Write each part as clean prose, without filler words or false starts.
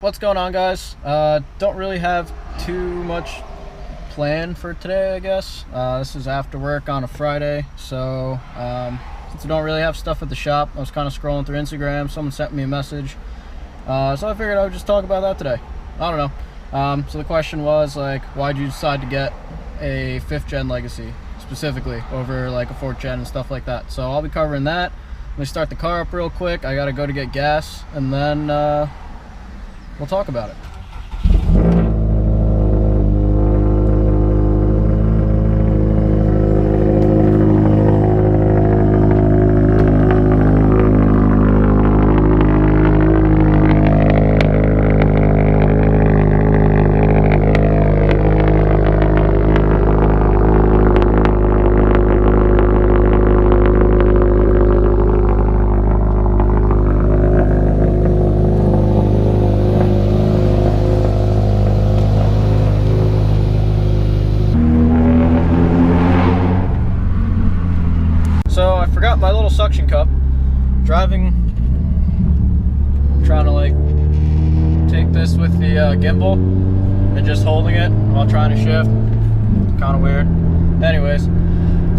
What's going on, guys? Don't really have too much planned for today, I guess. This is after work on a Friday, so since I don't really have stuff at the shop, I was kind of scrolling through Instagram. Someone sent me a message, so I figured I would just talk about that today. I don't know. So the question was, like, why'd you decide to get a 5th gen Legacy specifically over like a 4th gen and stuff like that? So I'll be covering that. Let me start the car up real quick. I gotta go to get gas, and then we'll talk about it. So I forgot my little suction cup. Driving, trying to like take this with the gimbal and just holding it while trying to shift. Kind of weird. Anyways,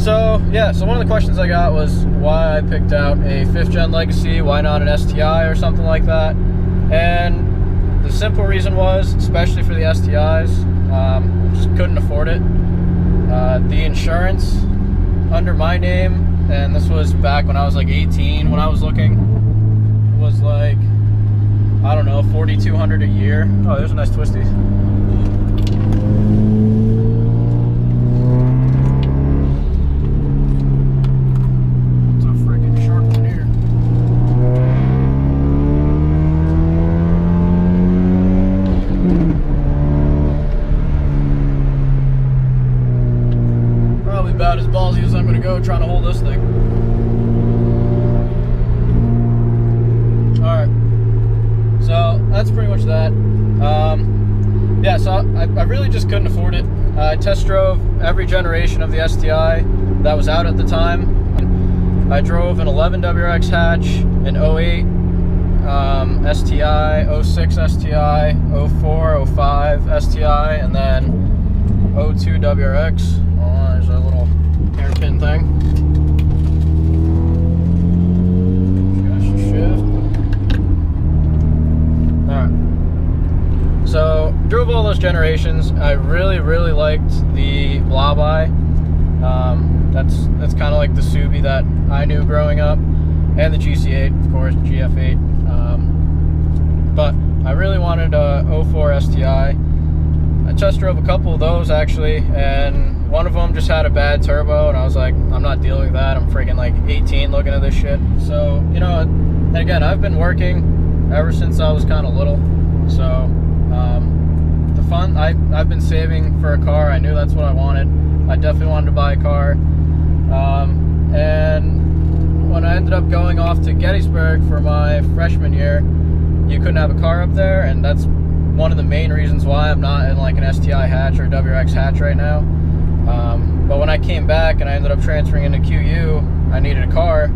so yeah, so one of the questions I got was why I picked out a 5th gen Legacy, why not an STI or something like that. And the simple reason was, especially for the STIs, just couldn't afford it. The insurance under my name, and this was back when I was like 18 when I was looking, was like, I don't know, $4,200 a year. Oh, there's a nice twisty. It's a freaking short one here. Probably about as ballsy as I'm gonna go trying to hold this thing. Alright, so that's pretty much that. Yeah, so I really just couldn't afford it. I test drove every generation of the STI that was out at the time. I drove an 11 WRX hatch, an 08 STI, 06 STI, 04, 05 STI, and then 02 WRX. Oh, there's a little hairpin thing. So drove all those generations. I really liked the blob eye. That's kind of like the Subi that I knew growing up, and the GC8, of course, GF8. But I really wanted a 04 STI. I test drove a couple of those actually, and one of them just had a bad turbo, and I was like, I'm not dealing with that. I'm freaking like 18 looking at this shit. So, you know, and again, I've been working ever since I was kind of little. So the fun, I've been saving for a car. I knew that's what I wanted. I definitely wanted to buy a car. And when I ended up going off to Gettysburg for my freshman year, you couldn't have a car up there, and that's one of the main reasons why I'm not in like an STI hatch or a WRX hatch right now. But when I came back and I ended up transferring into QU, I needed a car.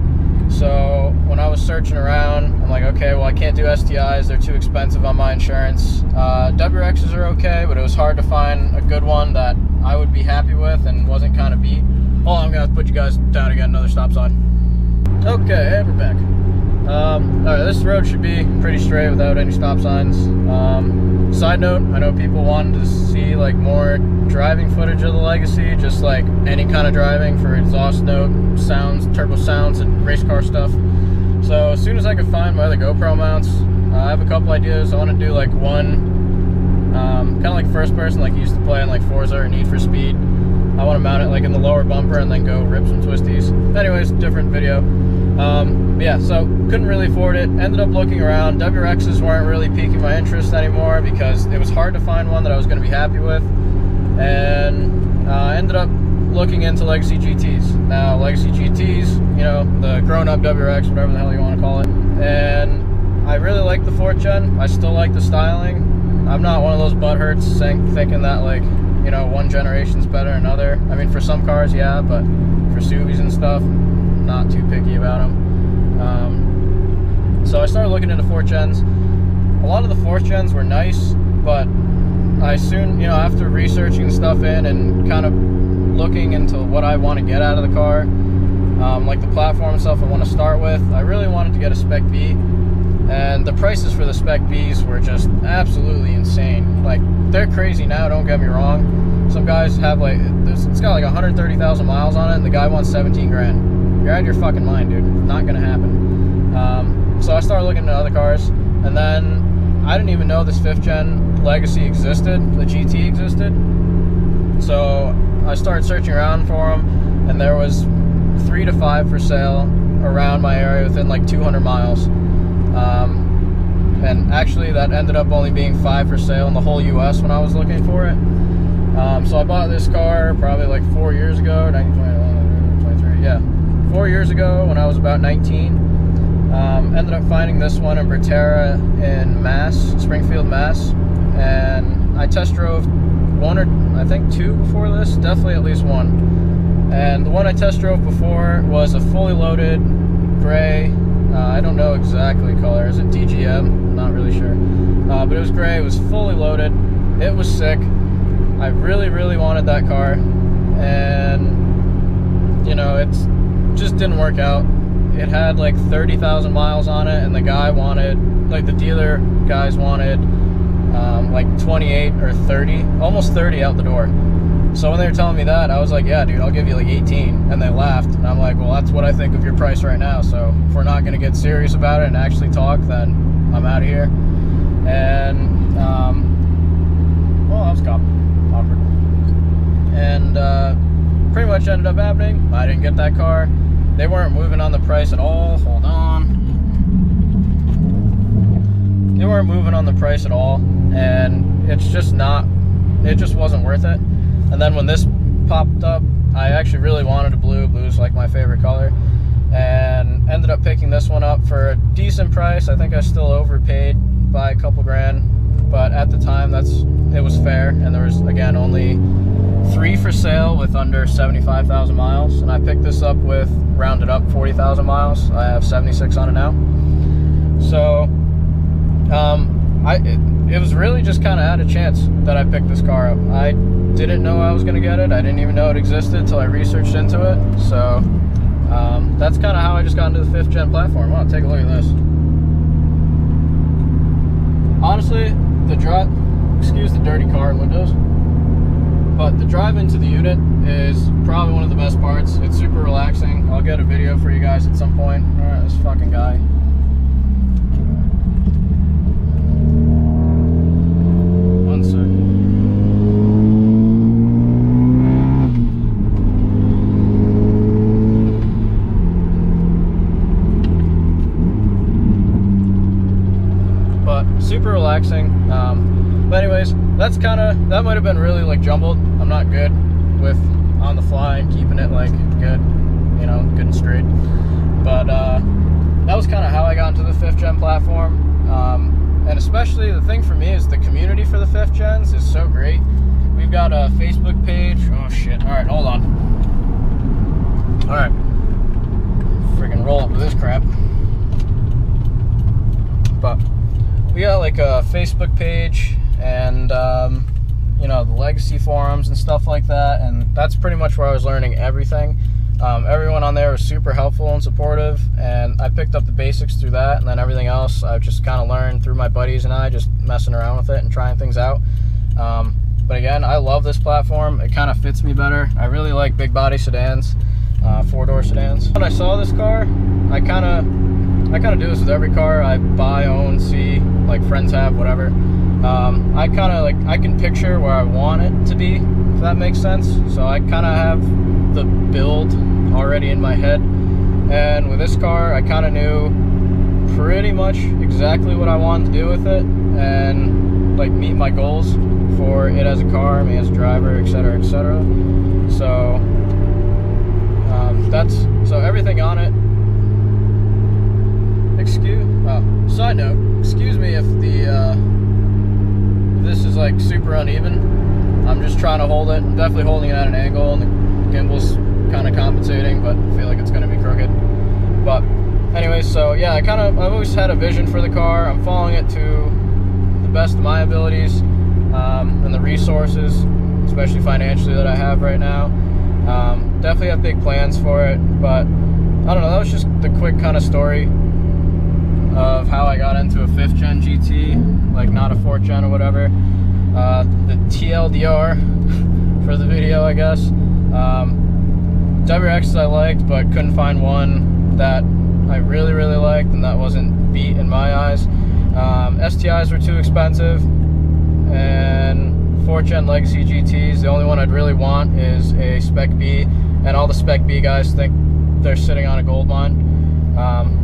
So when I was searching around, I'm like, okay, well, I can't do STIs. They're too expensive on my insurance. WRXs are okay, but it was hard to find a good one that I would be happy with and wasn't kind of beat. Oh, I'm going to put you guys down to get another stop sign. Okay, and we're back. Alright, this road should be pretty straight without any stop signs. Side note, I know people wanted to see like more driving footage of the Legacy, just like any kind of driving for exhaust note, sounds, turbo sounds, and race car stuff. So as soon as I can find my other GoPro mounts, I have a couple ideas. I want to do like one, kind of like first person, like you used to play in like Forza or Need for Speed. I want to mount it like in the lower bumper and then go rip some twisties. Anyways, different video. But yeah, so couldn't really afford it. Ended up looking around. WRXs weren't really piquing my interest anymore because it was hard to find one that I was going to be happy with. And ended up looking into Legacy GTs. Now, Legacy GTs, you know, the grown-up WRX, whatever the hell you want to call it. And I really like the 4th gen. I still like the styling. I'm not one of those butthurts thinking that, like, you know, one generation's better than another. I mean, for some cars, yeah, but for Subis and stuff, not too picky about them. So I started looking into 4th gens. a lot of the 4th gens were nice, but I soon, you know, after researching stuff in and kind of looking into what I want to get out of the car, like the platform stuff I want to start with, I really wanted to get a Spec B, and the prices for the Spec Bs were just absolutely insane. Like, they're crazy now, don't get me wrong. Some guys have like, it's got like 130,000 miles on it, and the guy wants 17 grand. You're out of your fucking mind, dude. Not gonna happen. So I started looking at other cars, and then I didn't even know this 5th gen Legacy existed, the GT existed. So I started searching around for them, and there was 3 to 5 for sale around my area within like 200 miles. And actually that ended up only being 5 for sale in the whole US when I was looking for it. So I bought this car probably like 4 years ago, 23, yeah, 4 years ago when I was about 19. Ended up finding this one in Bertera in Mass, Springfield, Mass, and I test drove 1 or I think 2 before this, definitely at least 1. And the one I test drove before was a fully loaded gray, I don't know exactly color, is it DGM? Not really sure, but it was gray, it was fully loaded, it was sick. I really, really wanted that car, and you know, it's just didn't work out. It had like 30,000 miles on it, and the guy wanted, like the dealer guys wanted like 28 or 30, almost 30 out the door. So when they were telling me that, I was like, yeah, dude, I'll give you like 18. And they laughed, and I'm like, well, that's what I think of your price right now. So if we're not gonna get serious about it and actually talk, then I'm out of here. And well, that was awkward. And pretty much ended up happening, I didn't get that car. They weren't moving on the price at all. Hold on. They weren't moving on the price at all, and it just wasn't worth it. And then when this popped up, I actually really wanted a blue. Blue's like my favorite color, and ended up picking this one up for a decent price. I think I still overpaid by a couple grand, but at the time it was fair, and there was, again, only 3 for sale with under 75,000 miles, and I picked this up with, rounded up, 40,000 miles. I have 76 on it now. So it was really just kind of out of chance that I picked this car up. I didn't know I was going to get it. I didn't even know it existed until I researched into it. So that's kind of how I just got into the 5th gen platform. Well, take a look at this. Honestly, excuse the dirty car windows, but the drive into the unit is probably one of the best parts. It's super relaxing. I'll get a video for you guys at some point. All right, this fucking guy. One second. But super relaxing. But anyways, that might have been really like jumbled. I'm not good with on the fly and keeping it like good, you know, good and straight. But that was kind of how I got into the 5th gen platform. And especially the thing for me is the community for the 5th gens is so great. We've got a Facebook page. Oh shit. All right, hold on. All right. Friggin' roll up with this crap. But we got like a Facebook page, and you know, the legacy forums and stuff like that, and that's pretty much where I was learning everything. Everyone on there was super helpful and supportive, and I picked up the basics through that, and then everything else I just kind of learned through my buddies and I just messing around with it and trying things out. But again, I love this platform. It kind of fits me better. I really like big body sedans, 4-door sedans. When I saw this car, I kind of do this with every car I buy, own, see, like friends have, whatever. I kind of like, I can picture where I want it to be, if that makes sense. So I kind of have the build already in my head. And with this car, I kind of knew pretty much exactly what I wanted to do with it, and like meet my goals for it as a car, me as a driver, etc., etc. So so everything on it. Side note, excuse me if this is like super uneven. I'm just trying to hold it. I'm definitely holding it at an angle, and the gimbal's kind of compensating, but I feel like it's going to be crooked. But anyways, so yeah, I've always had a vision for the car. I'm following it to best of my abilities and the resources, especially financially, that I have right now. Definitely have big plans for it, but I don't know, that was just the quick kind of story of how I got into a 5th gen GT, like not a 4th gen or whatever. The TLDR for the video, I guess. WRXs I liked, but couldn't find one that I really liked, and that wasn't beat in my eyes. STIs were too expensive, and 4th gen legacy GTs, the only one I'd really want is a Spec B, and all the Spec B guys think they're sitting on a gold mine.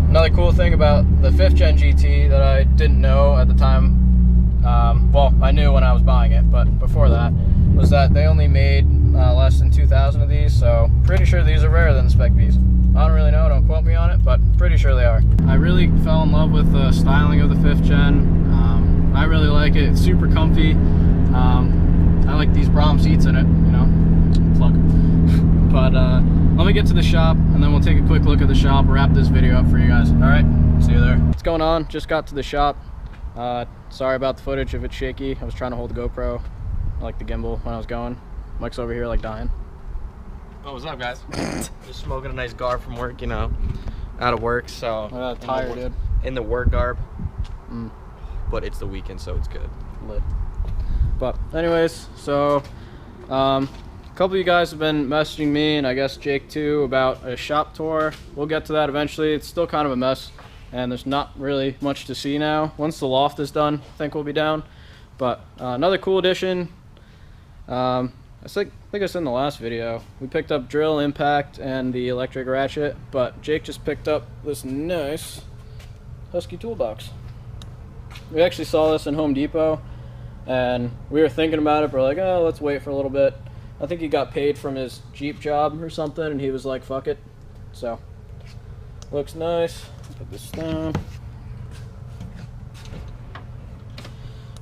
Another cool thing about the 5th gen GT that I didn't know at the time, well, I knew when I was buying it, but before that, was that they only made less than 2,000 of these, so pretty sure these are rarer than the Spec Bs. I don't really know, don't quote me on it, but pretty sure they are. I really fell in love with the styling of the 5th gen. I really like it. It's super comfy. I like these Brom seats in it, you know, plug. But let me get to the shop, and then we'll take a quick look at the shop, wrap this video up for you guys. All right, see you there. What's going on? Just got to the shop. Sorry about the footage if it's shaky. I was trying to hold the GoPro, I like the gimbal when I was going. Mike's over here like dying. Oh, what's up, guys? Just smoking a nice garb from work, you know, out of work, so tired, dude. In the work garb, but it's the weekend, so it's good. Lit. But anyways, so a couple of you guys have been messaging me, and I guess Jake too, about a shop tour. We'll get to that eventually. It's still kind of a mess, and there's not really much to see now. Once the loft is done, I think we'll be down. But another cool addition, I think I said in the last video, we picked up drill, impact, and the electric ratchet, but Jake just picked up this nice Husky toolbox. We actually saw this in Home Depot, and we were thinking about it, but we're like, oh, let's wait for a little bit. I think he got paid from his Jeep job or something, and he was like, fuck it. So, looks nice. Put this down.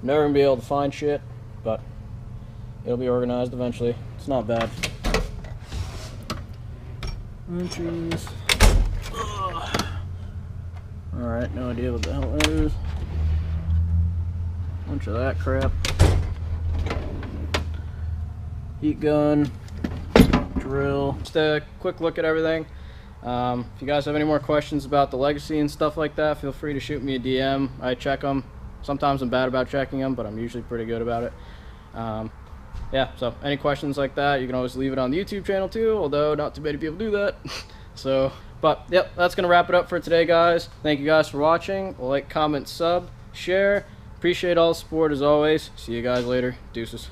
Never gonna be able to find shit, but it'll be organized eventually. It's not bad. Wrenches. Alright, no idea what the hell that is. Bunch of that crap. Heat gun. Drill. Just a quick look at everything. If you guys have any more questions about the legacy and stuff like that, feel free to shoot me a DM. I check them. Sometimes I'm bad about checking them, but I'm usually pretty good about it. Yeah, so any questions like that, you can always leave it on the YouTube channel too, although not too many people do that. So, but yep, that's gonna wrap it up for today, guys. Thank you guys for watching. Like, comment, sub, share. Appreciate all the support as always. See you guys later. Deuces.